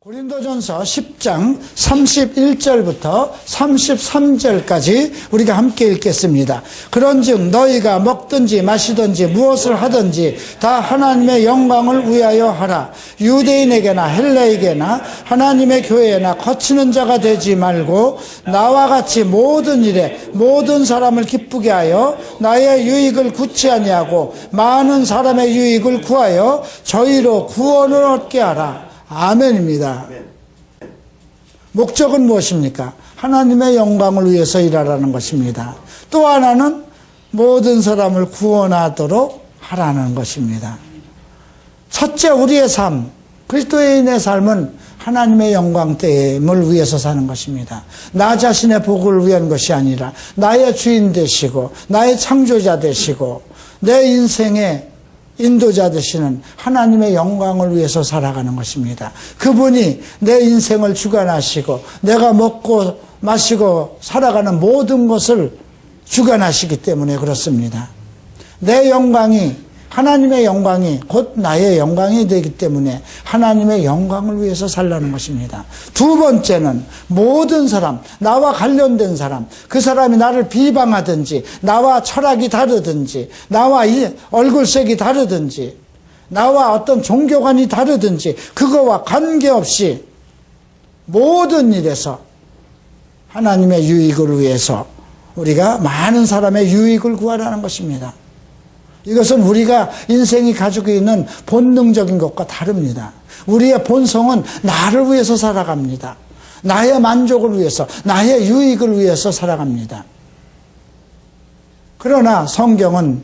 고린도전서 10장 31절부터 33절까지 우리가 함께 읽겠습니다. 그런즉 너희가 먹든지 마시든지 무엇을 하든지 다 하나님의 영광을 위하여 하라. 유대인에게나 헬라에게나 하나님의 교회에나 거치는 자가 되지 말고 나와 같이 모든 일에 모든 사람을 기쁘게 하여 나의 유익을 구치 아니하고 많은 사람의 유익을 구하여 저희로 구원을 얻게 하라. 아멘입니다. 목적은 무엇입니까? 하나님의 영광을 위해서 일하라는 것입니다. 또 하나는 모든 사람을 구원하도록 하라는 것입니다. 첫째, 우리의 삶, 그리스도인의 삶은 하나님의 영광됨을 위해서 사는 것입니다. 나 자신의 복을 위한 것이 아니라 나의 주인 되시고 나의 창조자 되시고 내 인생의 인도자 되시는 하나님의 영광을 위해서 살아가는 것입니다. 그분이 내 인생을 주관하시고 내가 먹고 마시고 살아가는 모든 것을 주관하시기 때문에 그렇습니다. 내 영광이, 하나님의 영광이 곧 나의 영광이 되기 때문에 하나님의 영광을 위해서 살라는 것입니다. 두 번째는 모든 사람, 나와 관련된 사람, 그 사람이 나를 비방하든지 나와 철학이 다르든지 나와 얼굴색이 다르든지 나와 어떤 종교관이 다르든지 그거와 관계없이 모든 일에서 하나님의 유익을 위해서 우리가 많은 사람의 유익을 구하라는 것입니다. 이것은 우리가 인생이 가지고 있는 본능적인 것과 다릅니다. 우리의 본성은 나를 위해서 살아갑니다. 나의 만족을 위해서, 나의 유익을 위해서 살아갑니다. 그러나 성경은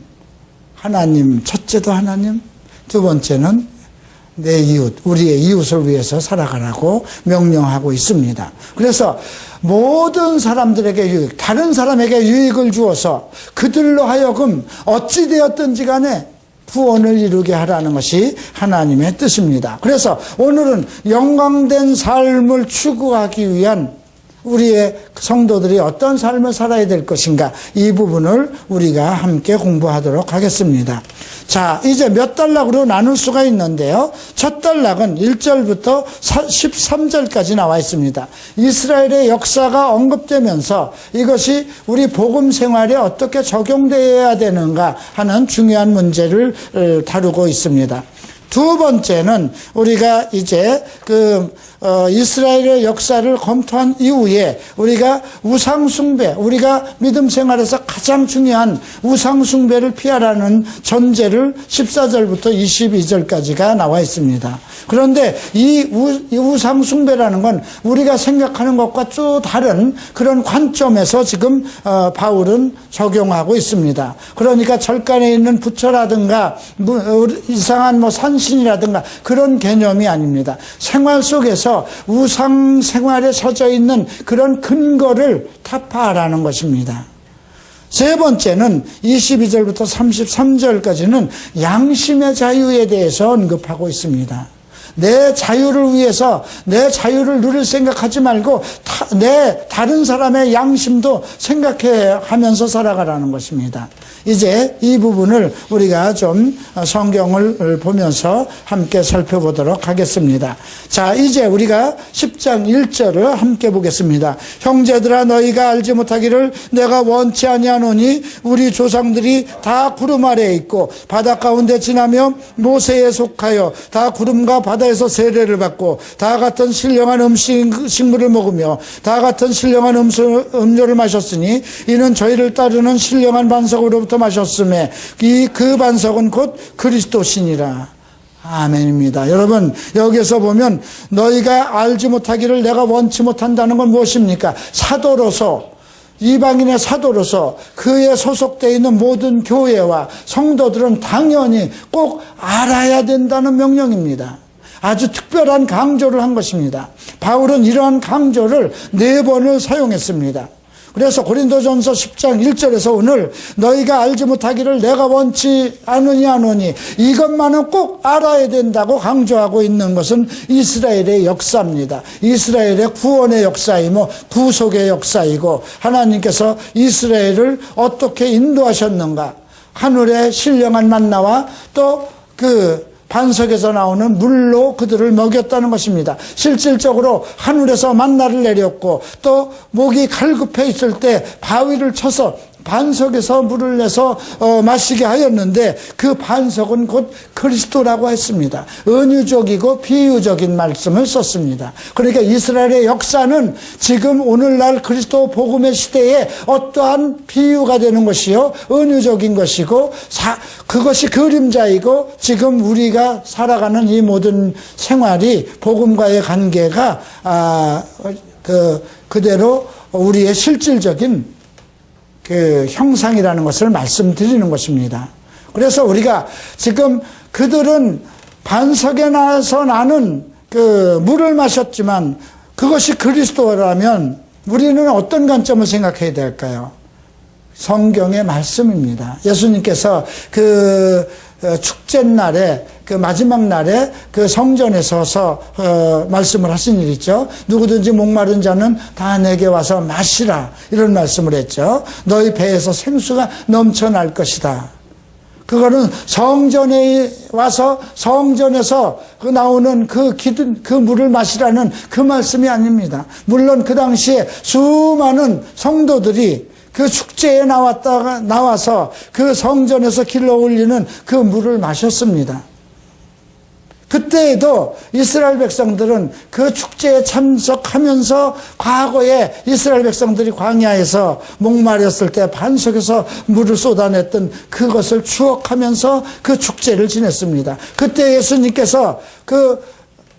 하나님, 첫째도 하나님, 두 번째는 내 이웃, 우리의 이웃을 위해서 살아가라고 명령하고 있습니다. 그래서 모든 사람들에게 유익, 다른 사람에게 유익을 주어서 그들로 하여금 어찌 되었든지 간에 구원을 이루게 하라는 것이 하나님의 뜻입니다. 그래서 오늘은 영광된 삶을 추구하기 위한 우리의 성도들이 어떤 삶을 살아야 될 것인가, 이 부분을 우리가 함께 공부하도록 하겠습니다. 자, 이제 몇 단락으로 나눌 수가 있는데요. 첫 단락은 1절부터 13절까지 나와 있습니다. 이스라엘의 역사가 언급되면서 이것이 우리 복음 생활에 어떻게 적용되어야 되는가 하는 중요한 문제를 다루고 있습니다. 두 번째는 우리가 이제 이스라엘의 역사를 검토한 이후에 우리가 우상숭배, 우리가 믿음 생활에서 가장 중요한 우상숭배를 피하라는 전제를 14절부터 22절까지가 나와 있습니다. 그런데 이 우상숭배라는 건 우리가 생각하는 것과 또 다른 그런 관점에서 지금 바울은 적용하고 있습니다. 그러니까 절간에 있는 부처라든가 이상한 산신이라든가 그런 개념이 아닙니다. 생활 속에서 우상 생활에 젖어 있는 그런 근거를 타파하라는 것입니다. 세 번째는 22절부터 33절까지는 양심의 자유에 대해서 언급하고 있습니다. 내 자유를 위해서 내 자유를 누릴 생각하지 말고 다른 사람의 양심도 생각해 하면서 살아가라는 것입니다. 이제 이 부분을 우리가 좀 성경을 보면서 함께 살펴보도록 하겠습니다. 자, 이제 우리가 10장 1절을 함께 보겠습니다. 형제들아, 너희가 알지 못하기를 내가 원치 아니하노니 우리 조상들이 다 구름 아래에 있고 바다 가운데 지나며 모세에 속하여 다 구름과 바다에서 세례를 받고 다 같은 신령한 식물을 먹으며 다 같은 신령한 음료를 마셨으니 이는 저희를 따르는 신령한 반석으로부터 마셨음에 그 반석은 곧 그리스도시니라. 아멘입니다. 여러분, 여기서 보면 너희가 알지 못하기를 내가 원치 못한다는 건 무엇입니까? 사도로서, 이방인의 사도로서 그에 소속되어 있는 모든 교회와 성도들은 당연히 꼭 알아야 된다는 명령입니다. 아주 특별한 강조를 한 것입니다. 바울은 이러한 강조를 4번을 사용했습니다. 그래서 고린도전서 10장 1절에서 오늘 너희가 알지 못하기를 내가 원치 않으니 이것만은 꼭 알아야 된다고 강조하고 있는 것은 이스라엘의 역사입니다. 이스라엘의 구원의 역사이고 구속의 역사이고 하나님께서 이스라엘을 어떻게 인도하셨는가, 하늘의 신령한 만나와 또 반석에서 나오는 물로 그들을 먹였다는 것입니다. 실질적으로 하늘에서 만나를 내렸고 또 목이 갈급해 있을 때 바위를 쳐서 반석에서 물을 내서 마시게 하였는데 그 반석은 곧 그리스도라고 했습니다. 은유적이고 비유적인 말씀을 썼습니다. 그러니까 이스라엘의 역사는 지금 오늘날 그리스도 복음의 시대에 어떠한 비유가 되는 것이요 은유적인 것이고 그것이 그림자이고 지금 우리가 살아가는 이 모든 생활이 복음과의 관계가 그대로 우리의 실질적인 그 형상이라는 것을 말씀드리는 것입니다. 그래서 우리가 지금 그들은 반석에 나서 나는 그 물을 마셨지만 그것이 그리스도라면 우리는 어떤 관점을 생각해야 될까요? 성경의 말씀입니다. 예수님께서 그 축제날에 그 마지막 날에 그 성전에 서서 말씀을 하신 일 있죠. 누구든지 목마른 자는 다 내게 와서 마시라 이런 말씀을 했죠. 너희 배에서 생수가 넘쳐날 것이다. 그거는 성전에 와서 성전에서 나오는 그 물을 마시라는 그 말씀이 아닙니다. 물론 그 당시에 수많은 성도들이 그 축제에 나와서 그 성전에서 길러 올리는 그 물을 마셨습니다. 그때에도 이스라엘 백성들은 그 축제에 참석하면서 과거에 이스라엘 백성들이 광야에서 목마렸을 때 반석에서 물을 쏟아냈던 그것을 추억하면서 그 축제를 지냈습니다. 그때 예수님께서 그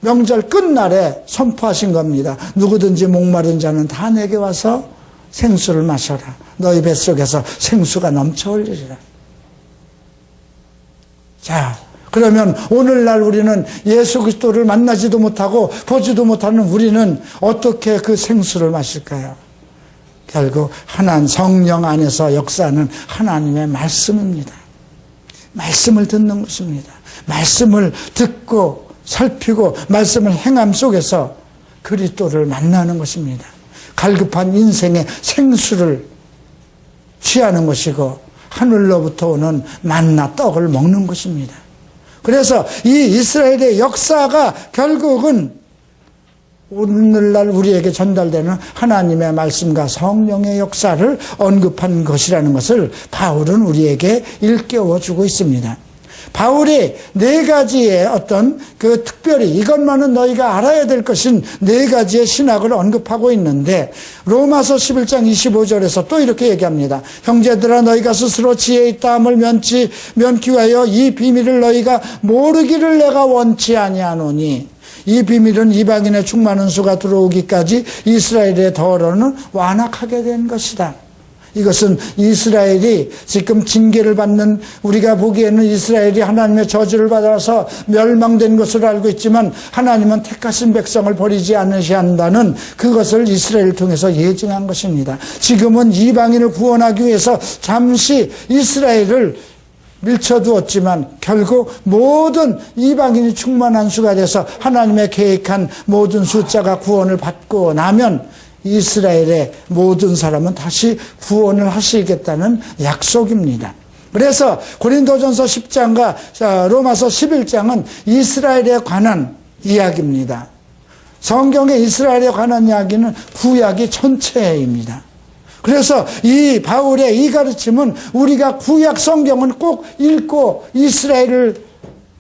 명절 끝날에 선포하신 겁니다. 누구든지 목마른 자는 다 내게 와서 생수를 마셔라. 너희 뱃속에서 생수가 넘쳐 흘리리라. 자, 그러면 오늘날 우리는 예수 그리스도를 만나지도 못하고 보지도 못하는 우리는 어떻게 그 생수를 마실까요? 결국 하나님 성령 안에서 역사하는 하나님의 말씀입니다. 말씀을 듣는 것입니다. 말씀을 듣고 살피고 말씀을 행함 속에서 그리스도를 만나는 것입니다. 갈급한 인생의 생수를 취하는 것이고 하늘로부터 오는 만나 떡을 먹는 것입니다. 그래서 이 이스라엘의 역사가 결국은 오늘날 우리에게 전달되는 하나님의 말씀과 성령의 역사를 언급한 것이라는 것을 바울은 우리에게 일깨워주고 있습니다. 바울이 네 가지의 어떤 그 특별히 이것만은 너희가 알아야 될 것인 네 가지의 신학을 언급하고 있는데 로마서 11장 25절에서 또 이렇게 얘기합니다. 형제들아 너희가 스스로 지혜 있다 함을 면치 위하여 이 비밀을 너희가 모르기를 내가 원치 아니하노니 이 비밀은 이방인의 충만한 수가 들어오기까지 이스라엘의 더러는 완악하게 된 것이다. 이것은 이스라엘이 지금 징계를 받는 우리가 보기에는 이스라엘이 하나님의 저주를 받아서 멸망된 것으로 알고 있지만 하나님은 택하신 백성을 버리지 않으신다는 그것을 이스라엘을 통해서 예증한 것입니다. 지금은 이방인을 구원하기 위해서 잠시 이스라엘을 밀쳐두었지만 결국 모든 이방인이 충만한 수가 돼서 하나님의 계획한 모든 숫자가 구원을 받고 나면 이스라엘의 모든 사람은 다시 구원을 하시겠다는 약속입니다. 그래서 고린도전서 10장과 로마서 11장은 이스라엘에 관한 이야기입니다. 성경의 이스라엘에 관한 이야기는 구약이 전체입니다. 그래서 이 바울의 이 가르침은 우리가 구약 성경은 꼭 읽고 이스라엘을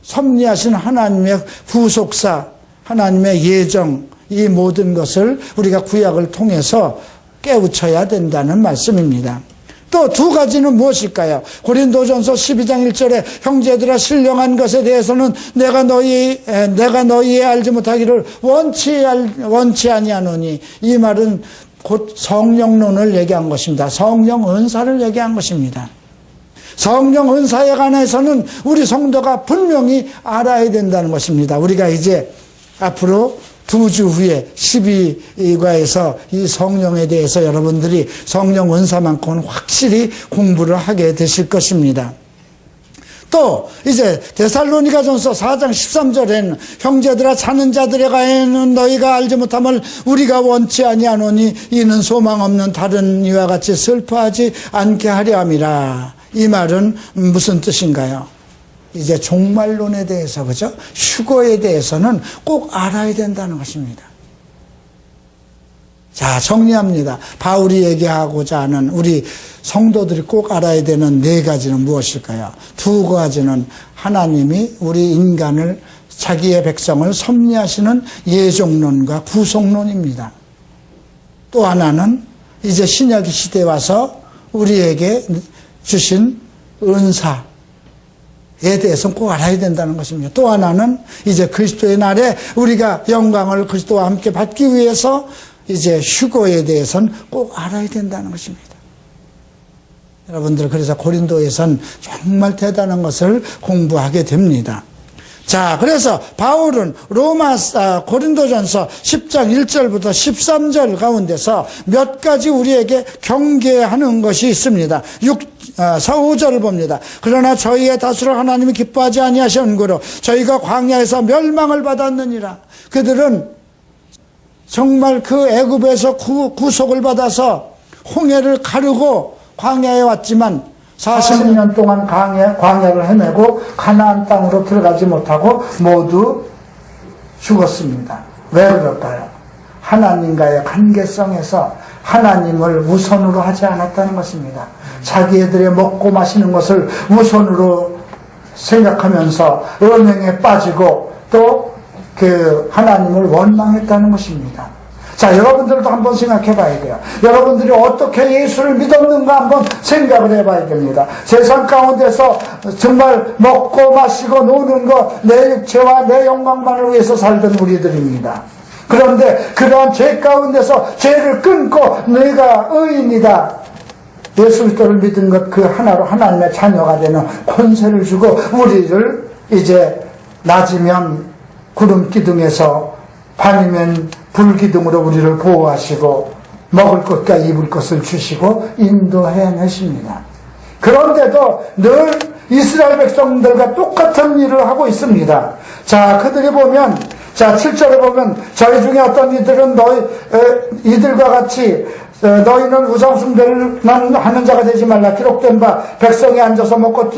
섭리하신 하나님의 구속사, 하나님의 예정, 이 모든 것을 우리가 구약을 통해서 깨우쳐야 된다는 말씀입니다. 또 두 가지는 무엇일까요? 고린도전서 12장 1절에 형제들아 신령한 것에 대해서는 내가 너희의 알지 못하기를 원치 아니하노니 이 말은 곧 성령론을 얘기한 것입니다. 성령 은사를 얘기한 것입니다. 성령 은사에 관해서는 우리 성도가 분명히 알아야 된다는 것입니다. 우리가 이제 앞으로 2주 후에 12과에서 이 성령에 대해서 여러분들이 성령 은사만큼은 확실히 공부를 하게 되실 것입니다. 또 이제 데살로니가전서 4장 13절에는 형제들아 자는 자들의 가에는 너희가 알지 못함을 우리가 원치 아니하노니 이는 소망 없는 다른 이와 같이 슬퍼하지 않게 하려 함이라. 이 말은 무슨 뜻인가요? 이제 종말론에 대해서, 그죠? 휴거에 대해서는 꼭 알아야 된다는 것입니다. 자, 정리합니다. 바울이 얘기하고자 하는 우리 성도들이 꼭 알아야 되는 네 가지는 무엇일까요? 두 가지는 하나님이 우리 인간을, 자기의 백성을 섭리하시는 예정론과 구속론입니다. 또 하나는 이제 신약 시대에 와서 우리에게 주신 은사에 대해서는 꼭 알아야 된다는 것입니다. 또 하나는 이제 그리스도의 날에 우리가 영광을 그리스도와 함께 받기 위해서 이제 휴거에 대해서는 꼭 알아야 된다는 것입니다. 여러분들, 그래서 고린도에선 정말 대단한 것을 공부하게 됩니다. 자, 그래서 바울은 고린도전서 10장 1절부터 13절 가운데서 몇 가지 우리에게 경계하는 것이 있습니다. 4~5절을 봅니다. 그러나 저희의 다수를 하나님이 기뻐하지 아니하셨으므로 저희가 광야에서 멸망을 받았느니라. 그들은 정말 그 애굽에서 구속을 받아서 홍해를 가르고 광야에 왔지만 40년 동안 광야를 헤매고 가나안 땅으로 들어가지 못하고 모두 죽었습니다. 왜 그럴까요? 하나님과의 관계성에서 하나님을 우선으로 하지 않았다는 것입니다. 자기애들의 먹고 마시는 것을 우선으로 생각하면서 음행에 빠지고 또 그 하나님을 원망했다는 것입니다. 자, 여러분들도 한번 생각해 봐야 돼요. 여러분들이 어떻게 예수를 믿었는가 한번 생각을 해 봐야 됩니다. 세상 가운데서 정말 먹고 마시고 노는 것, 내 육체와 내 영광만을 위해서 살던 우리들입니다. 그런데 그러한 죄 가운데서 죄를 끊고 내가 의인이다, 예수 그리스도를 믿은 것 그 하나로 하나님의 자녀가 되는 권세를 주고 우리를 이제 낮이면 구름 기둥에서 밤이면 불기둥으로 우리를 보호하시고 먹을 것과 입을 것을 주시고 인도해내십니다. 그런데도 늘 이스라엘 백성들과 똑같은 일을 하고 있습니다. 자, 그들이 보면, 자, 7절에 보면 저희 중에 어떤 이들은 이들과 같이 너희는 우상 숭배만 하는 자가 되지 말라. 기록된 바 백성이 앉아서 먹고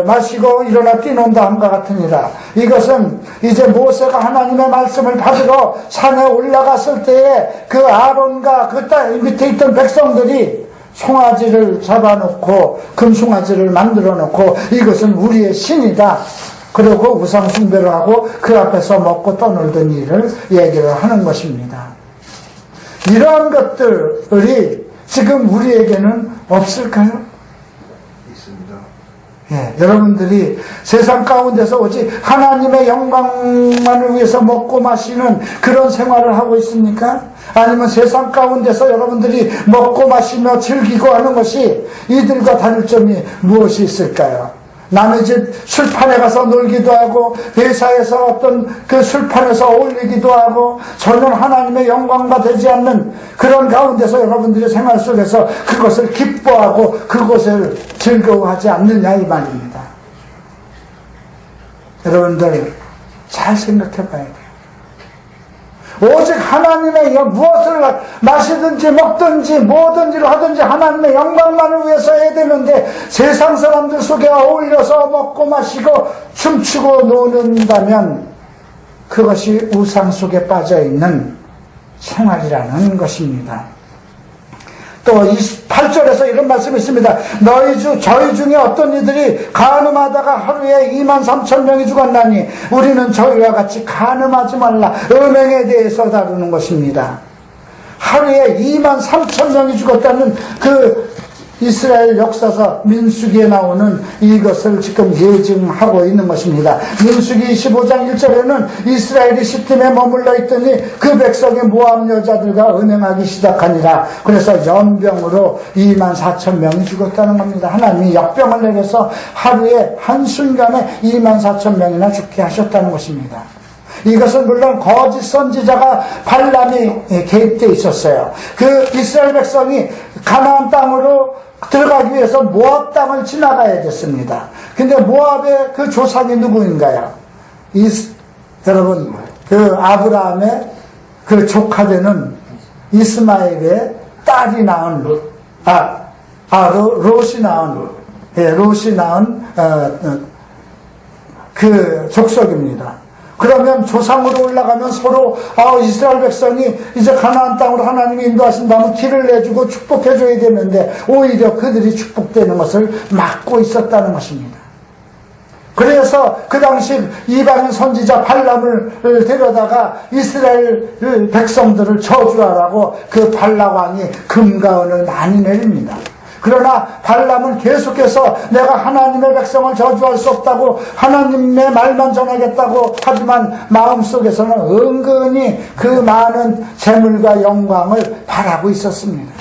마시고 일어나 뛰논다 함과 같으니라. 이것은 이제 모세가 하나님의 말씀을 받으러 산에 올라갔을 때에 그 아론과 그 밑에 있던 백성들이 송아지를 잡아놓고 금송아지를 만들어 놓고 이것은 우리의 신이다, 그리고 우상 숭배를 하고 그 앞에서 먹고 떠놀던 일을 얘기를 하는 것입니다. 이러한 것들이 지금 우리에게는 없을까요? 있습니다. 예, 여러분들이 세상 가운데서 오직 하나님의 영광만을 위해서 먹고 마시는 그런 생활을 하고 있습니까? 아니면 세상 가운데서 여러분들이 먹고 마시며 즐기고 하는 것이 이들과 다를 점이 무엇이 있을까요? 남의 집 술판에 가서 놀기도 하고 회사에서 어떤 그 술판에서 어울리기도 하고 전혀 하나님의 영광과 되지 않는 그런 가운데서 여러분들의 생활 속에서 그것을 기뻐하고 그것을 즐거워하지 않느냐 이 말입니다. 여러분들 잘 생각해 봐야 돼요. 오직 하나님의 무엇을 마시든지 먹든지 뭐든지를 하든지 하나님의 영광만을 위해서 해야 되는데 세상 사람들 속에 어울려서 먹고 마시고 춤추고 노는다면 그것이 우상 속에 빠져있는 생활이라는 것입니다. 또 28절에서 이런 말씀이 있습니다. 저희 중에 어떤 이들이 간음하다가 하루에 23,000명이 죽었나니 우리는 저희와 같이 간음하지 말라. 음행에 대해서 다루는 것입니다. 하루에 23,000명이 죽었다는 그 이스라엘 역사서 민수기에 나오는 이것을 지금 예증하고 있는 것입니다. 민수기 25장 1절에는 이스라엘이 시팀에 머물러 있더니 그 백성의 모압 여자들과 음행하기 시작하니라. 그래서 연병으로 24,000명이 죽었다는 겁니다. 하나님이 역병을 내려서 하루에 한순간에 24,000명이나 죽게 하셨다는 것입니다. 이것은 물론 거짓 선지자가 발람이 개입되어 있었어요. 그 이스라엘 백성이 가나안 땅으로 들어가기 위해서 모압 땅을 지나가야 됐습니다. 근데 모압의 그 조상이 누구인가요? 여러분, 그 아브라함의 그 조카되는 이스마엘의 딸이 낳은 롯이 낳은 그 족속입니다. 그러면 조상으로 올라가면 서로 이스라엘 백성이 이제 가나안 땅으로 하나님이 인도하신다면 길을 내주고 축복해줘야 되는데 오히려 그들이 축복되는 것을 막고 있었다는 것입니다. 그래서 그 당시 이방인 선지자 발람을 데려다가 이스라엘 백성들을 저주하라고 그 발람 왕이 금과 은을 많이 내립니다. 그러나 발람은 계속해서 내가 하나님의 백성을 저주할 수 없다고 하나님의 말만 전하겠다고 하지만 마음속에서는 은근히 그 많은 재물과 영광을 바라고 있었습니다.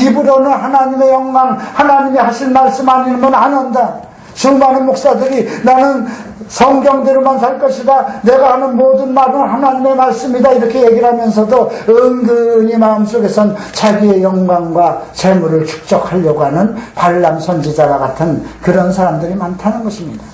입으로는 하나님의 영광, 하나님이 하신 말씀 아니면 안 한다. 수많은 목사들이 나는 성경대로만 살 것이다, 내가 하는 모든 말은 하나님의 말씀이다, 이렇게 얘기를 하면서도 은근히 마음속에선 자기의 영광과 재물을 축적하려고 하는 발람 선지자와 같은 그런 사람들이 많다는 것입니다.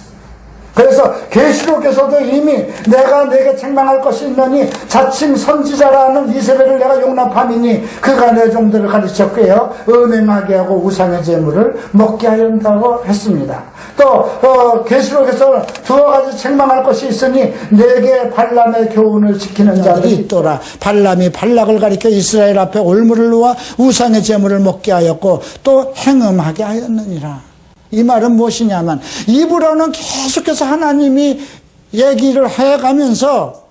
그래서 계시록에서도 이미 내가 내게 책망할 것이 있느니 자칭 선지자라는 이세벨을 내가 용납함이니 그가 내 종들을 가르쳐 꿰어 음행하게 하고 우상의 재물을 먹게 하였다고 했습니다. 또 계시록에서 두어 가지 책망할 것이 있으니 내게 발람의 교훈을 지키는 자들이 있더라. 발람이 발락을 가리켜 이스라엘 앞에 올무를 놓아 우상의 재물을 먹게 하였고 또 행음하게 하였느니라. 이 말은 무엇이냐면 입으로는 계속해서 하나님이 얘기를 해가면서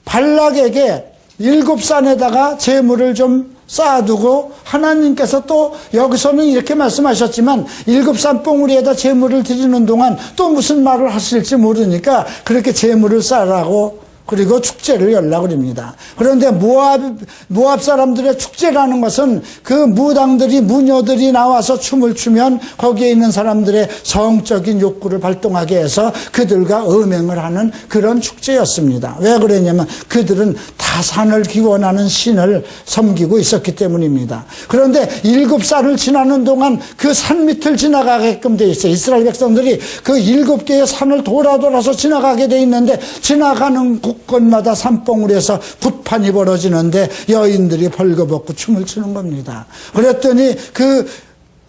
발락에게 7산에다가 재물을 좀 쌓아두고 하나님께서 또 여기서는 이렇게 말씀하셨지만 7산 봉우리에다 재물을 드리는 동안 또 무슨 말을 하실지 모르니까 그렇게 재물을 쌓으라고 그리고 축제를 열라고 그럽니다. 그런데 모압 사람들의 축제라는 것은 그 무당들이, 무녀들이 나와서 춤을 추면 거기에 있는 사람들의 성적인 욕구를 발동하게 해서 그들과 음행을 하는 그런 축제였습니다. 왜 그랬냐면 그들은 다산을 기원하는 신을 섬기고 있었기 때문입니다. 그런데 7살을 지나는 동안 그 산 밑을 지나가게끔 돼 있어요. 이스라엘 백성들이 그 7개의 산을 돌아서 지나가게 돼 있는데 지나가는 곳곳마다 산봉우리에서 붓판이 벌어지는데 여인들이 벌거벗고 춤을 추는 겁니다. 그랬더니 그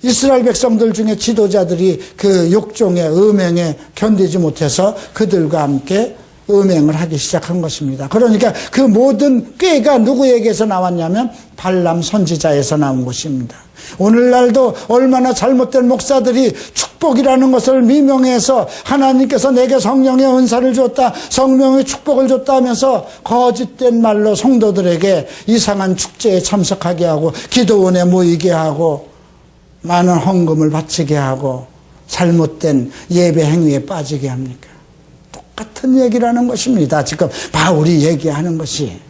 이스라엘 백성들 중에 지도자들이 그 욕종에, 음행에 견디지 못해서 그들과 함께 음행을 하기 시작한 것입니다. 그러니까 그 모든 꾀가 누구에게서 나왔냐면 발람 선지자에서 나온 것입니다. 오늘날도 얼마나 잘못된 목사들이 축복이라는 것을 미명해서 하나님께서 내게 성령의 은사를 줬다, 성령의 축복을 줬다 하면서 거짓된 말로 성도들에게 이상한 축제에 참석하게 하고 기도원에 모이게 하고 많은 헌금을 바치게 하고 잘못된 예배 행위에 빠지게 합니까? 똑같은 얘기라는 것입니다. 지금 바울이 얘기하는 것이.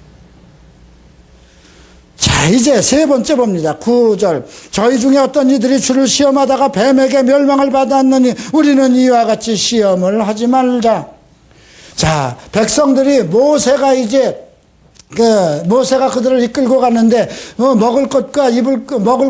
자, 이제 세 번째 봅니다. 9절. 저희 중에 어떤 이들이 주를 시험하다가 뱀에게 멸망을 받았느니 우리는 이와 같이 시험을 하지 말자. 자, 백성들이 모세가 그들을 이끌고 갔는데 먹을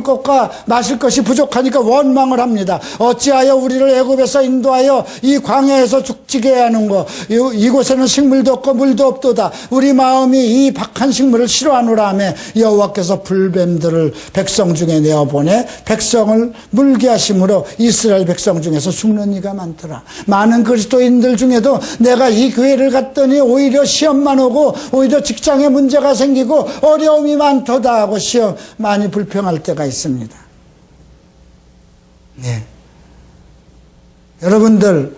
것과 마실 것이 부족하니까 원망을 합니다. 어찌하여 우리를 애굽에서 인도하여 이 광야에서 죽지게 하는 거, 이곳에는 식물도 없고 물도 없도다. 우리 마음이 이 박한 식물을 싫어하노라 하며 여호와께서 불뱀들을 백성 중에 내어보내 백성을 물게 하심으로 이스라엘 백성 중에서 죽는 이가 많더라. 많은 그리스도인들 중에도 내가 이 교회를 갔더니 오히려 시험만 오고 오히려 직장에 문제가 생기고 어려움이 많도다 하고 시험 많이 불평할 때가 있습니다. 네. 여러분들,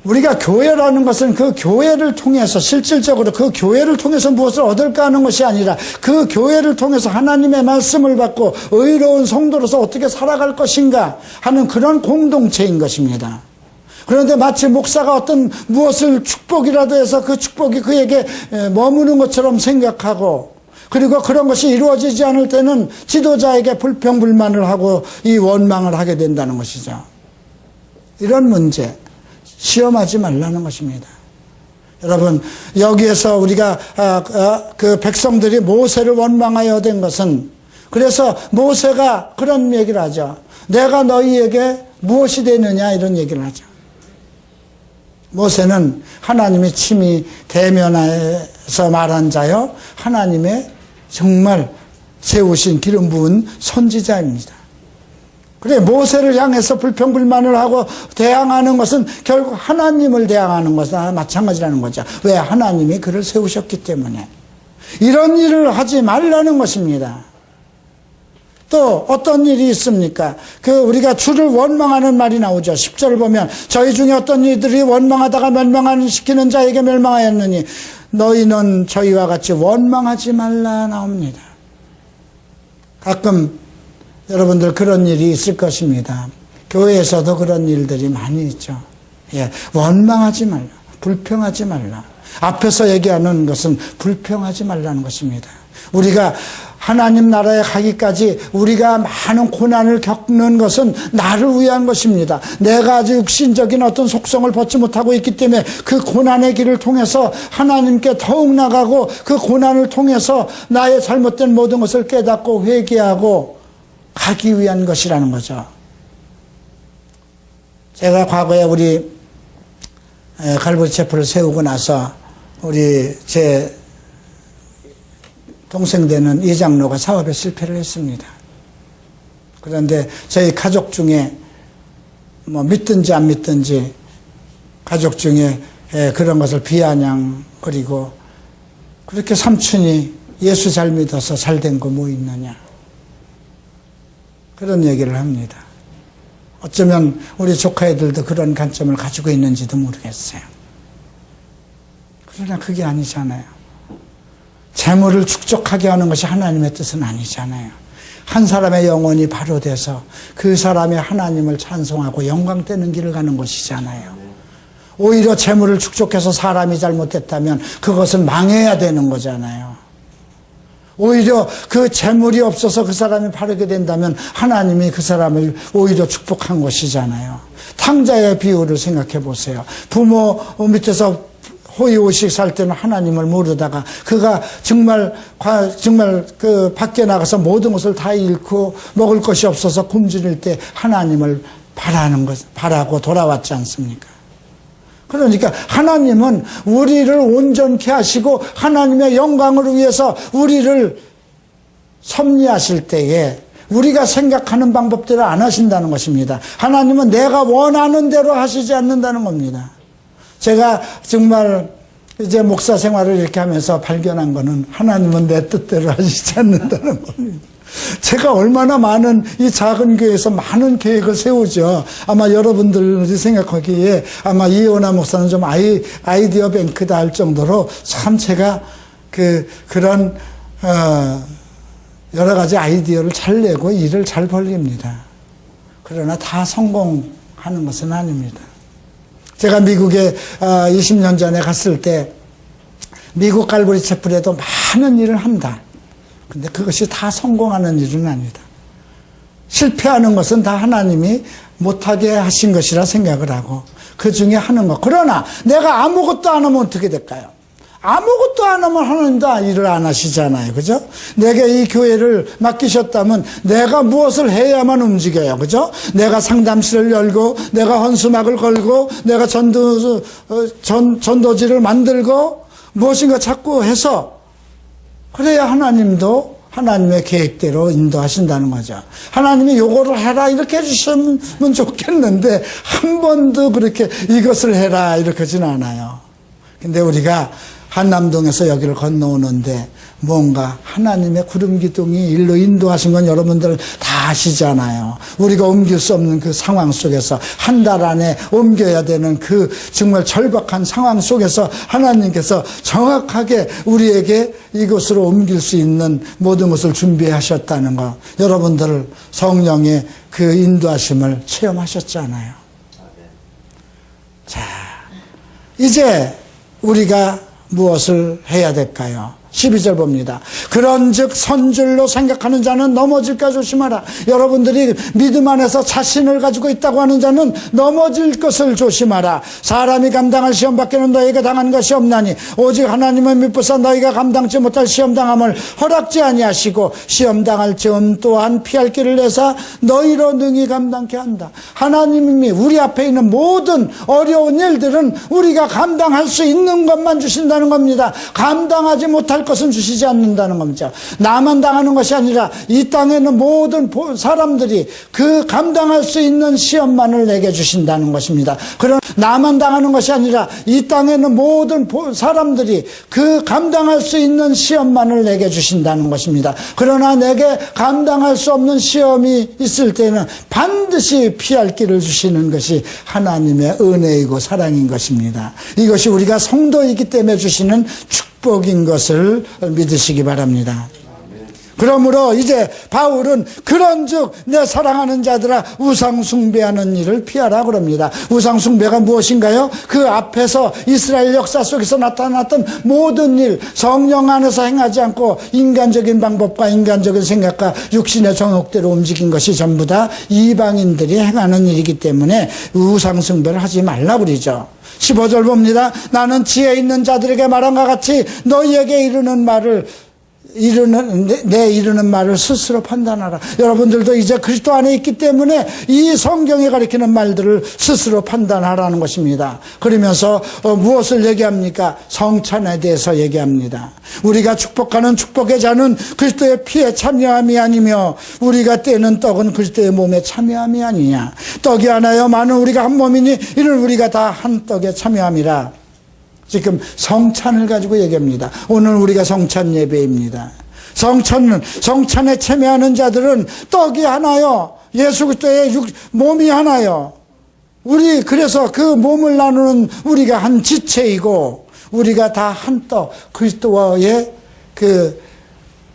우리가 교회라는 것은 그 교회를 통해서 실질적으로 그 교회를 통해서 무엇을 얻을까 하는 것이 아니라 그 교회를 통해서 하나님의 말씀을 받고 의로운 성도로서 어떻게 살아갈 것인가 하는 그런 공동체인 것입니다. 그런데 마치 목사가 어떤 무엇을 축복이라도 해서 그 축복이 그에게 머무는 것처럼 생각하고 그리고 그런 것이 이루어지지 않을 때는 지도자에게 불평불만을 하고 이 원망을 하게 된다는 것이죠. 이런 문제 시험하지 말라는 것입니다. 여러분, 여기에서 우리가 그 백성들이 모세를 원망하여 된 것은 그래서 모세가 그런 얘기를 하죠. 내가 너희에게 무엇이 되느냐 이런 얘기를 하죠. 모세는 하나님의 친히 대면해서 말한 자요, 하나님의 정말 세우신 기름 부은 선지자입니다. 그래, 모세를 향해서 불평불만을 하고 대항하는 것은 결국 하나님을 대항하는 것과 마찬가지라는 거죠. 왜? 하나님이 그를 세우셨기 때문에. 이런 일을 하지 말라는 것입니다. 또 어떤 일이 있습니까? 우리가 주를 원망하는 말이 나오죠. 10절 보면 저희 중에 어떤 이들이 원망하다가 멸망시키는 자에게 멸망하였느니 너희는 저희와 같이 원망하지 말라 나옵니다. 가끔 여러분들 그런 일이 있을 것입니다. 교회에서도 그런 일들이 많이 있죠. 예, 원망하지 말라. 불평하지 말라. 앞에서 얘기하는 것은 불평하지 말라는 것입니다. 우리가 하나님 나라에 가기까지 우리가 많은 고난을 겪는 것은 나를 위한 것입니다. 내가 아주 육신적인 어떤 속성을 벗지 못하고 있기 때문에 그 고난의 길을 통해서 하나님께 더욱 나가고 그 고난을 통해서 나의 잘못된 모든 것을 깨닫고 회개하고 가기 위한 것이라는 거죠. 제가 과거에 우리 갈보리 체프를 세우고 나서 우리 제 동생 되는 이 장로가 사업에 실패를 했습니다. 그런데 저희 가족 중에 뭐 믿든지 안 믿든지 가족 중에 그런 것을 비아냥거리고 그렇게 삼촌이 예수 잘 믿어서 잘 된 거 뭐 있느냐 그런 얘기를 합니다. 어쩌면 우리 조카애들도 그런 관점을 가지고 있는지도 모르겠어요. 그러나 그게 아니잖아요. 재물을 축적하게 하는 것이 하나님의 뜻은 아니잖아요. 한 사람의 영혼이 바로 돼서 그 사람이 하나님을 찬송하고 영광되는 길을 가는 것이잖아요. 오히려 재물을 축적해서 사람이 잘못됐다면 그것은 망해야 되는 거잖아요. 오히려 그 재물이 없어서 그 사람이 바르게 된다면 하나님이 그 사람을 오히려 축복한 것이잖아요. 탕자의 비유를 생각해 보세요. 부모 밑에서 호의호식 살 때는 하나님을 모르다가 그가 정말 그 밖에 나가서 모든 것을 다 잃고 먹을 것이 없어서 굶주릴 때 하나님을 바라고 돌아왔지 않습니까? 그러니까 하나님은 우리를 온전케 하시고 하나님의 영광을 위해서 우리를 섭리하실 때에 우리가 생각하는 방법대로 안 하신다는 것입니다. 하나님은 내가 원하는 대로 하시지 않는다는 겁니다. 제가 정말 이제 목사 생활을 이렇게 하면서 발견한 거는 하나님은 내 뜻대로 하시지 않는다는 겁니다. 제가 얼마나 많은 이 작은 교회에서 많은 계획을 세우죠. 아마 여러분들이 생각하기에 아마 이호나 목사는 좀 아이디어 뱅크다 할 정도로 참 제가 그런 여러 가지 아이디어를 잘 내고 일을 잘 벌립니다. 그러나 다 성공하는 것은 아닙니다. 제가 미국에 20년 전에 갔을 때 미국 갈보리 채플에도 많은 일을 한다. 근데 그것이 다 성공하는 일은 아니다. 실패하는 것은 다 하나님이 못하게 하신 것이라 생각을 하고 그 중에 하는 것. 그러나 내가 아무것도 안 하면 어떻게 될까요? 아무것도 안 하면 하나님 다 일을 안 하시잖아요. 그죠? 내게 이 교회를 맡기셨다면 내가 무엇을 해야만 움직여요. 그죠? 내가 상담실을 열고 내가 헌수막을 걸고 내가 전도지를 만들고 무엇인가 자꾸 해서 그래야 하나님도 하나님의 계획대로 인도하신다는 거죠. 하나님이 요거를 해라 이렇게 해주시면 좋겠는데 한 번도 그렇게 이것을 해라 이렇게 하진 않아요. 근데 우리가 한남동에서 여기를 건너오는데 뭔가 하나님의 구름기둥이 일로 인도하신 건 여러분들 다 아시잖아요. 우리가 옮길 수 없는 그 상황 속에서 한 달 안에 옮겨야 되는 그 정말 절박한 상황 속에서 하나님께서 정확하게 우리에게 이곳으로 옮길 수 있는 모든 것을 준비하셨다는 것. 여러분들 성령의 그 인도하심을 체험하셨잖아요. 자, 이제 우리가 무엇을 해야 될까요? 12절 봅니다. 그런즉 선줄로 생각하는 자는 넘어질까 조심하라. 여러분들이 믿음 안에서 자신을 가지고 있다고 하는 자는 넘어질 것을 조심하라. 사람이 감당할 시험 밖에는 너희가 당한 것이 없나니 오직 하나님을 믿고서 너희가 감당치 못할 시험 당함을 허락지 아니하시고 시험 당할 점 또한 피할 길을 내사 너희로 능히 감당케 한다. 하나님이 우리 앞에 있는 모든 어려운 일들은 우리가 감당할 수 있는 것만 주신다는 겁니다. 감당하지 못할 할 것은 주시지 않는다는 겁니다. 나만 당하는 것이 아니라 이 땅에 있는 모든 사람들이 그 감당할 수 있는 시험만을 내게 주신다는 것입니다. 그러나 나만 당하는 것이 아니라 이 땅에 있는 모든 사람들이 그 감당할 수 있는 시험만을 내게 주신다는 것입니다. 그러나 내게 감당할 수 없는 시험이 있을 때는 반드시 피할 길을 주시는 것이 하나님의 은혜이고 사랑인 것입니다. 이것이 우리가 성도이기 때문에 주시는 축복인 것을 믿으시기 바랍니다. 그러므로 이제 바울은 그런즉 내 사랑하는 자들아 우상 숭배하는 일을 피하라 그럽니다. 우상 숭배가 무엇인가요? 그 앞에서 이스라엘 역사 속에서 나타났던 모든 일, 성령 안에서 행하지 않고 인간적인 방법과 인간적인 생각과 육신의 정욕대로 움직인 것이 전부 다 이방인들이 행하는 일이기 때문에 우상 숭배를 하지 말라 그러죠. 15절 봅니다. 나는 지혜 있는 자들에게 말한 것 같이 너희에게 내 이르는 말을 스스로 판단하라. 여러분들도 이제 그리스도 안에 있기 때문에 이 성경이 가리키는 말들을 스스로 판단하라는 것입니다. 그러면서 무엇을 얘기합니까? 성찬에 대해서 얘기합니다. 우리가 축복하는 축복의 잔은 그리스도의 피에 참여함이 아니며 우리가 떼는 떡은 그리스도의 몸에 참여함이 아니냐. 떡이 하나여 많은 우리가 한 몸이니 이는 우리가 다 한 떡에 참여함이라. 지금 성찬을 가지고 얘기합니다. 오늘 우리가 성찬 예배입니다. 성찬에 참여하는 자들은 떡이 하나요. 예수 그리스도의 몸이 하나요. 그래서 그 몸을 나누는 우리가 한 지체이고 우리가 다 한 떡, 그리스도의 그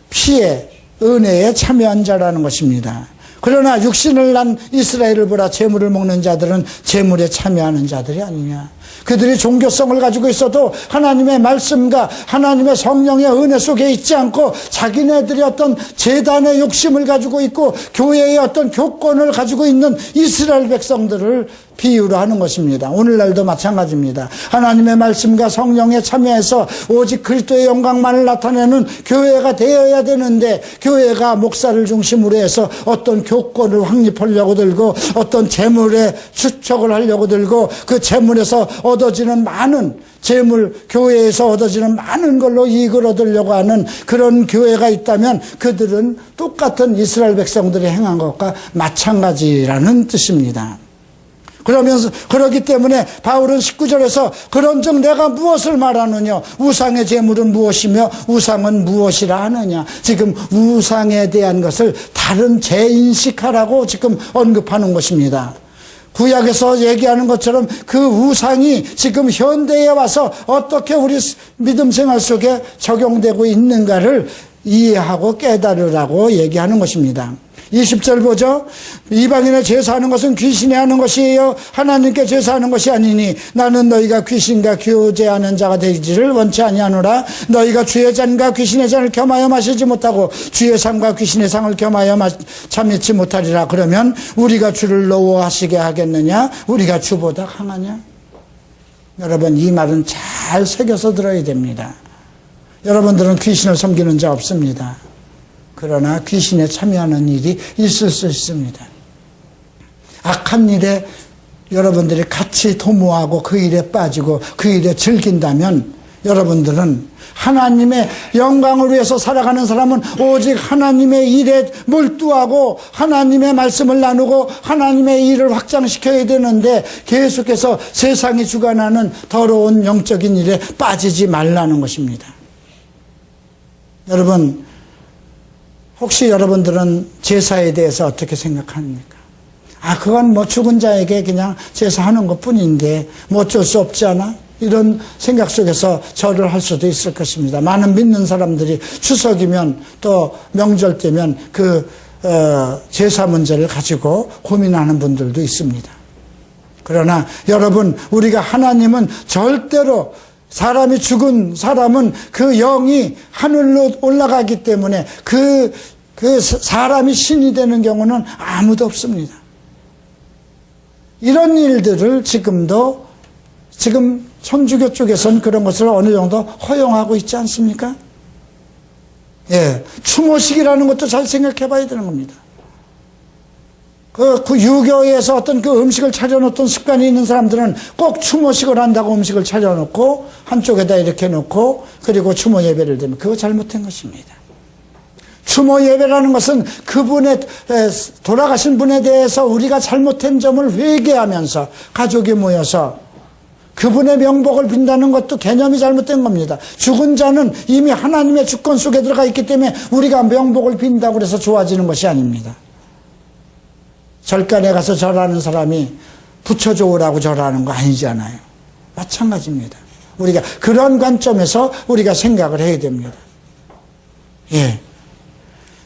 피에 은혜에 참여한 자라는 것입니다. 그러나 육신을 난 이스라엘을 보라 재물을 먹는 자들은 재물에 참여하는 자들이 아니냐. 그들이 종교성을 가지고 있어도 하나님의 말씀과 하나님의 성령의 은혜 속에 있지 않고 자기네들이 어떤 재단의 욕심을 가지고 있고 교회의 어떤 교권을 가지고 있는 이스라엘 백성들을 비유로 하는 것입니다. 오늘날도 마찬가지입니다. 하나님의 말씀과 성령에 참여해서 오직 그리스도의 영광만을 나타내는 교회가 되어야 되는데 교회가 목사를 중심으로 해서 어떤 교권을 확립하려고 들고 어떤 재물에 추척을 하려고 들고 그 재물에서 얻어지는 많은 재물, 교회에서 얻어지는 많은 걸로 이익을 얻으려고 하는 그런 교회가 있다면 그들은 똑같은 이스라엘 백성들이 행한 것과 마찬가지라는 뜻입니다. 그러기 때문에 바울은 19절에서 그런즉 내가 무엇을 말하느냐 우상의 제물은 무엇이며 우상은 무엇이라 하느냐. 지금 우상에 대한 것을 다른 재인식하라고 지금 언급하는 것입니다. 구약에서 얘기하는 것처럼 그 우상이 지금 현대에 와서 어떻게 우리 믿음 생활 속에 적용되고 있는가를 이해하고 깨달으라고 얘기하는 것입니다. 20절 보죠. 이방인의 제사하는 것은 귀신이 하는 것이에요. 하나님께 제사하는 것이 아니니 나는 너희가 귀신과 교제하는 자가 되기를 원치 아니하노라. 너희가 주의 잔과 귀신의 잔을 겸하여 마시지 못하고 주의 상과 귀신의 상을 겸하여 참여치 못하리라. 그러면 우리가 주를 노워하시게 하겠느냐? 우리가 주보다 강하냐? 여러분 이 말은 잘 새겨서 들어야 됩니다. 여러분들은 귀신을 섬기는 자 없습니다. 그러나 귀신에 참여하는 일이 있을 수 있습니다. 악한 일에 여러분들이 같이 도모하고 그 일에 빠지고 그 일에 즐긴다면 여러분들은 하나님의 영광을 위해서 살아가는 사람은 오직 하나님의 일에 몰두하고 하나님의 말씀을 나누고 하나님의 일을 확장시켜야 되는데 계속해서 세상이 주관하는 더러운 영적인 일에 빠지지 말라는 것입니다. 여러분 혹시 여러분들은 제사에 대해서 어떻게 생각합니까? 그건 뭐 죽은 자에게 그냥 제사하는 것 뿐인데 뭐 어쩔 수 없지 않아? 이런 생각 속에서 절을 할 수도 있을 것입니다. 많은 믿는 사람들이 추석이면 또 명절 때면 제사 문제를 가지고 고민하는 분들도 있습니다. 그러나 여러분 우리가 하나님은 절대로 사람이 죽은 사람은 그 영이 하늘로 올라가기 때문에 그 사람이 신이 되는 경우는 아무도 없습니다. 이런 일들을 지금 천주교 쪽에서는 그런 것을 어느 정도 허용하고 있지 않습니까? 예, 추모식이라는 것도 잘 생각해 봐야 되는 겁니다. 그 유교에서 어떤 그 음식을 차려놓던 습관이 있는 사람들은 꼭 추모식을 한다고 음식을 차려놓고 한쪽에다 이렇게 놓고 그리고 추모 예배를 드리면 그거 잘못된 것입니다. 추모 예배라는 것은 그분의 돌아가신 분에 대해서 우리가 잘못된 점을 회개하면서 가족이 모여서 그분의 명복을 빈다는 것도 개념이 잘못된 겁니다. 죽은 자는 이미 하나님의 주권 속에 들어가 있기 때문에 우리가 명복을 빈다고 해서 좋아지는 것이 아닙니다. 절간에 가서 절하는 사람이 부처 좋으라고 절하는 거 아니잖아요. 마찬가지입니다. 우리가 그런 관점에서 우리가 생각을 해야 됩니다. 예.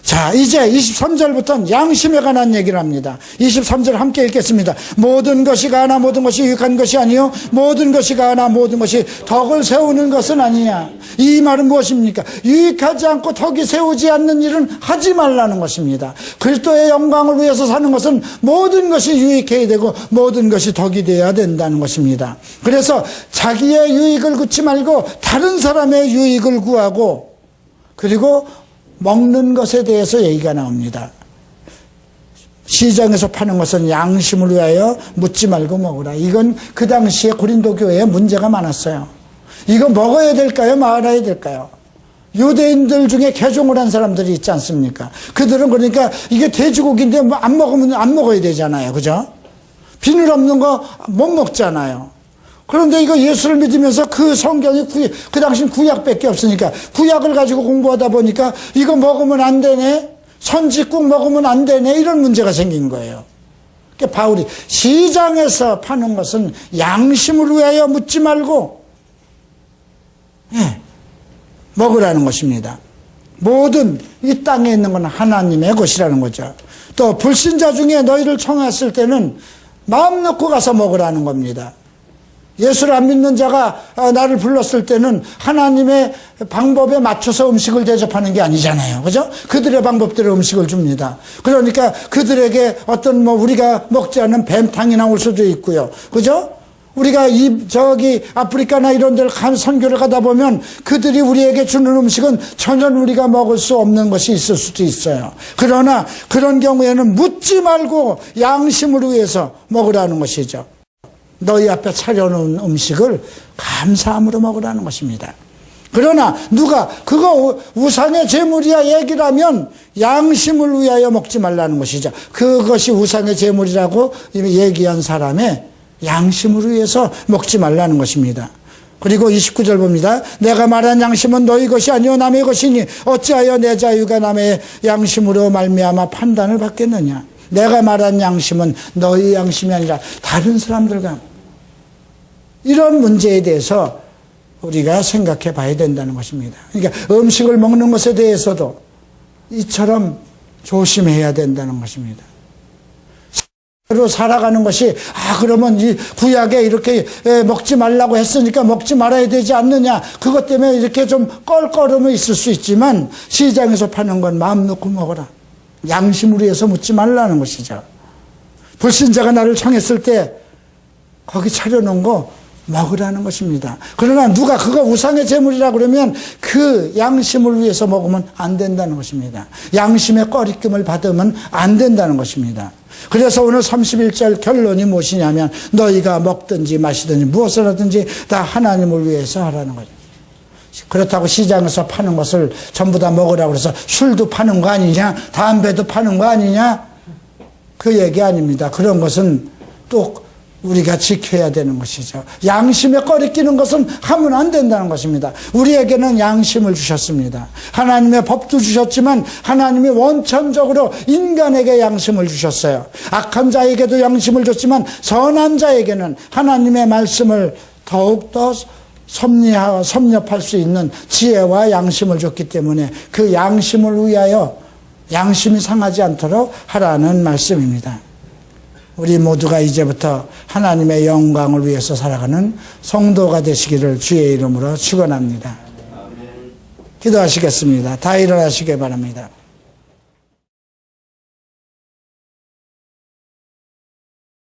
자, 이제 23절부터는 양심에 관한 얘기를 합니다. 23절 함께 읽겠습니다. 모든 것이 가하나 모든 것이 유익한 것이 아니요 모든 것이 가하나 모든 것이 덕을 세우는 것은 아니냐. 이 말은 무엇입니까? 유익하지 않고 덕이 세우지 않는 일은 하지 말라는 것입니다. 그리스도의 영광을 위해서 사는 것은 모든 것이 유익해야 되고 모든 것이 덕이 되어야 된다는 것입니다. 그래서 자기의 유익을 구치 말고 다른 사람의 유익을 구하고 그리고 먹는 것에 대해서 얘기가 나옵니다. 시장에서 파는 것은 양심을 위하여 묻지 말고 먹으라. 이건 그 당시에 고린도 교회에 문제가 많았어요. 이거 먹어야 될까요? 말아야 될까요? 유대인들 중에 개종을 한 사람들이 있지 않습니까? 그들은 그러니까 이게 돼지고기인데 뭐 안 먹으면 안 먹어야 되잖아요. 그죠? 비늘 없는 거 못 먹잖아요. 그런데 이거 예수를 믿으면서 그 성경이 그 당시는 구약밖에 없으니까 구약을 가지고 공부하다 보니까 이거 먹으면 안 되네, 선지국 먹으면 안 되네, 이런 문제가 생긴 거예요. 그러니까 바울이 시장에서 파는 것은 양심을 위하여 묻지 말고 먹으라는 것입니다. 모든 이 땅에 있는 건 하나님의 것이라는 거죠. 또 불신자 중에 너희를 청했을 때는 마음 놓고 가서 먹으라는 겁니다. 예수를 안 믿는 자가 나를 불렀을 때는 하나님의 방법에 맞춰서 음식을 대접하는 게 아니잖아요. 그죠? 그들의 방법대로 음식을 줍니다. 그러니까 그들에게 어떤 우리가 먹지 않는 뱀탕이 나올 수도 있고요. 그죠? 우리가 저기 아프리카나 이런 데를 선교를 가다 보면 그들이 우리에게 주는 음식은 전혀 우리가 먹을 수 없는 것이 있을 수도 있어요. 그러나 그런 경우에는 묻지 말고 양심을 위해서 먹으라는 것이죠. 너희 앞에 차려놓은 음식을 감사함으로 먹으라는 것입니다. 그러나 누가 그거 우상의 제물이야 얘기를 하면 양심을 위하여 먹지 말라는 것이죠. 그것이 우상의 제물이라고 얘기한 사람의 양심을 위해서 먹지 말라는 것입니다. 그리고 29절 봅니다. 내가 말한 양심은 너희 것이 아니요 남의 것이니 어찌하여 내 자유가 남의 양심으로 말미암아 판단을 받겠느냐. 내가 말한 양심은 너희 양심이 아니라 다른 사람들과 이런 문제에 대해서 우리가 생각해 봐야 된다는 것입니다. 그러니까 음식을 먹는 것에 대해서도 이처럼 조심해야 된다는 것입니다. 로 살아가는 것이 그러면 이 구약에 이렇게 먹지 말라고 했으니까 먹지 말아야 되지 않느냐, 그것 때문에 이렇게 좀 껄끄러움이 있을 수 있지만 시장에서 파는 건 마음 놓고 먹어라. 양심을 위해서 묻지 말라는 것이죠. 불신자가 나를 청했을 때 거기 차려놓은 거 먹으라는 것입니다. 그러나 누가 그거 우상의 제물이라고 그러면 그 양심을 위해서 먹으면 안 된다는 것입니다. 양심의 꺼리낌을 받으면 안 된다는 것입니다. 그래서 오늘 31절 결론이 무엇이냐면 너희가 먹든지 마시든지 무엇을 하든지 다 하나님을 위해서 하라는 거죠. 그렇다고 시장에서 파는 것을 전부 다 먹으라고 해서 술도 파는 거 아니냐, 담배도 파는 거 아니냐, 그 얘기 아닙니다. 그런 것은 또 우리가 지켜야 되는 것이죠. 양심에 꺼리끼는 것은 하면 안 된다는 것입니다. 우리에게는 양심을 주셨습니다. 하나님의 법도 주셨지만 하나님이 원천적으로 인간에게 양심을 주셨어요. 악한 자에게도 양심을 줬지만 선한 자에게는 하나님의 말씀을 더욱더 섭렵할 수 있는 지혜와 양심을 줬기 때문에 그 양심을 위하여 양심이 상하지 않도록 하라는 말씀입니다. 우리 모두가 이제부터 하나님의 영광을 위해서 살아가는 성도가 되시기를 주의 이름으로 축원합니다. 기도하시겠습니다. 다 일어나시기 바랍니다.